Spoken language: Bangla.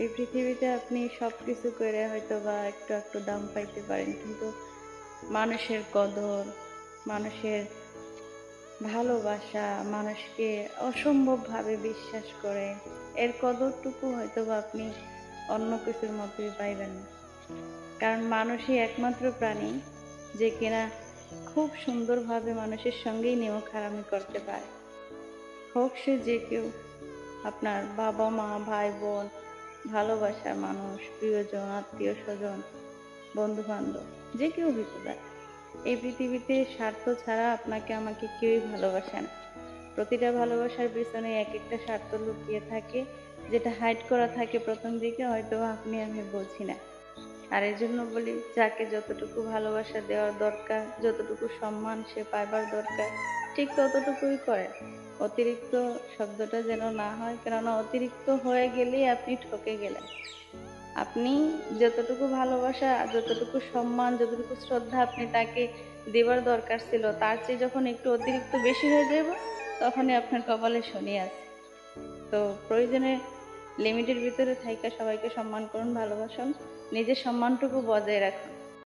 এই পৃথিবীতে আপনি সব কিছু করে হয়তো বা একটু একটু দাম পাইতে পারেন, কিন্তু মানুষের কদর, মানুষের ভালোবাসা, মানুষকে অসম্ভবভাবে বিশ্বাস করে, এর কদরটুকু হয়তো বা আপনি অন্য কিছুর মধ্যেই পাইবেন না। কারণ মানুষই একমাত্র প্রাণী যে কিনা খুব সুন্দরভাবে মানুষের সঙ্গেই নেমখারামি করতে পারে। হোক সে যে কেউ, আপনার বাবা মা, ভাই বোন, ভালোবাসার মানুষ, প্রিয়জন, আত্মীয় স্বজন, বন্ধু বান্ধব, যে কেউ হইতে পারে। এই পৃথিবীতে স্বার্থ ছাড়া আপনাকে আমাকে কেউই ভালোবাসে না। প্রতিটা ভালোবাসার পিছনে এক একটা স্বার্থ লুকিয়ে থাকে, যেটা হাইড করা থাকে প্রথম দিকে, হয়তো আপনি আমি বুঝি না। আর এই জন্য বলি, যাকে যতটুকু ভালোবাসা দেওয়ার দরকার, যতটুকু সম্মান সে পাইবার দরকার, ঠিক ততটুকুই করে। অতিরিক্ত শব্দটা যেন না হয়, কেননা অতিরিক্ত হয়ে গেলেই আপনি ঠকে গেলেন। আপনি যতটুকু ভালোবাসা, যতটুকু সম্মান, যতটুকু শ্রদ্ধা আপনি তাকে দেবার দরকার ছিল, তার চেয়ে যখন একটু অতিরিক্ত বেশি হয়ে যাব, তখনই আপনার কপালে শনি আছে। তো প্রয়োজনে লিমিটের ভিতরে থাইকা সবাইকে সম্মান করুন, ভালোবাসুন, নিজের সম্মানটুকু বজায় রাখুন।